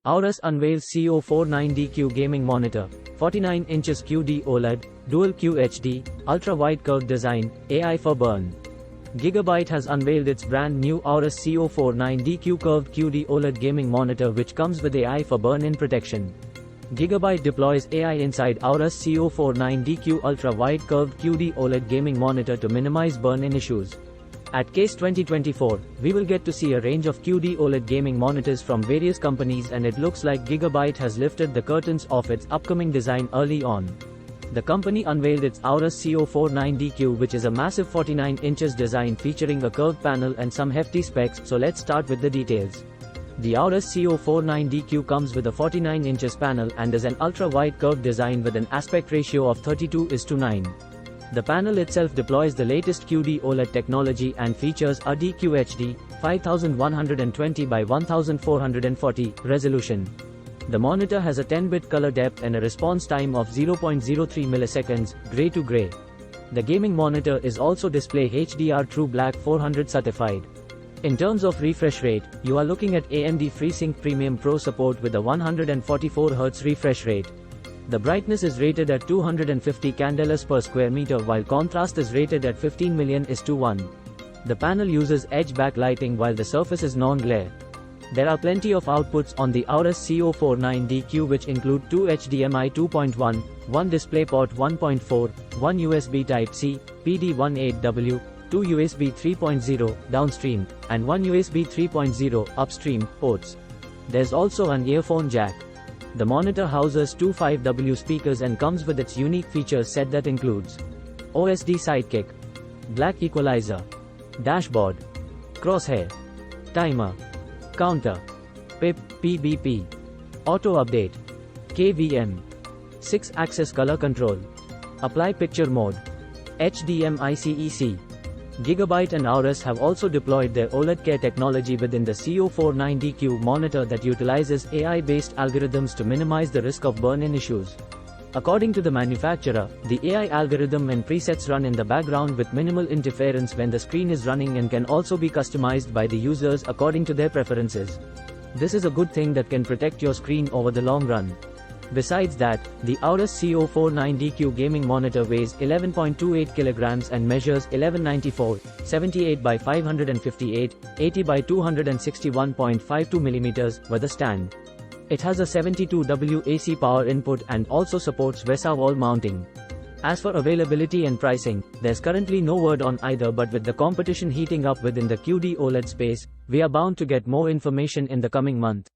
AORUS unveils CO49DQ gaming monitor, 49 inches QD-OLED, Dual-QHD, ultra-wide curved design, AI for burn. Gigabyte has unveiled its brand new AORUS CO49DQ curved QD-OLED gaming monitor which comes with AI for burn-in protection. Gigabyte deploys AI inside AORUS CO49DQ ultra-wide curved QD-OLED gaming monitor to minimize burn-in issues. At CES 2024, we will get to see a range of QD-OLED gaming monitors from various companies, and it looks like Gigabyte has lifted the curtains off its upcoming design early on. The company unveiled its AORUS CO49DQ, which is a massive 49 inches design featuring a curved panel and some hefty specs, so let's start with the details. The AORUS CO49DQ comes with a 49 inches panel and is an ultra-wide curved design with an aspect ratio of 32:9. The panel itself deploys the latest QD-OLED technology and features a DQHD 5120 by 1440 resolution. The monitor has a 10-bit color depth and a response time of 0.03 milliseconds, gray to gray. The gaming monitor is also display HDR True Black 400 certified. In terms of refresh rate, you are looking at AMD FreeSync Premium Pro support with a 144Hz refresh rate. The brightness is rated at 250 candelas per square meter while contrast is rated at 15 million:1. The panel uses edge backlighting while the surface is non-glare. There are plenty of outputs on the AORUS CO49DQ which include 2 HDMI 2.1, 1 DisplayPort 1.4, 1 USB Type-C, PD18W, 2 USB 3.0 downstream, and 1 USB 3.0 upstream ports. There's also an earphone jack. The monitor houses two 5W speakers and comes with its unique features set that includes OSD Sidekick, Black Equalizer, Dashboard, Crosshair, Timer, Counter, PIP, PBP, Auto Update, KVM, 6-axis color control, Apply Picture Mode, HDMI CEC. Gigabyte and AORUS have also deployed their OLED Care technology within the CO49DQ monitor that utilizes AI-based algorithms to minimize the risk of burn-in issues. According to the manufacturer, the AI algorithm and presets run in the background with minimal interference when the screen is running and can also be customized by the users according to their preferences. This is a good thing that can protect your screen over the long run. Besides that, the AORUS CO49DQ gaming monitor weighs 11.28 kg and measures 1194, 78 by 558, 80 by 261.52 mm with a stand. It has a 72W AC power input and also supports VESA wall mounting. As for availability and pricing, there's currently no word on either, but with the competition heating up within the QD-OLED space, we are bound to get more information in the coming month.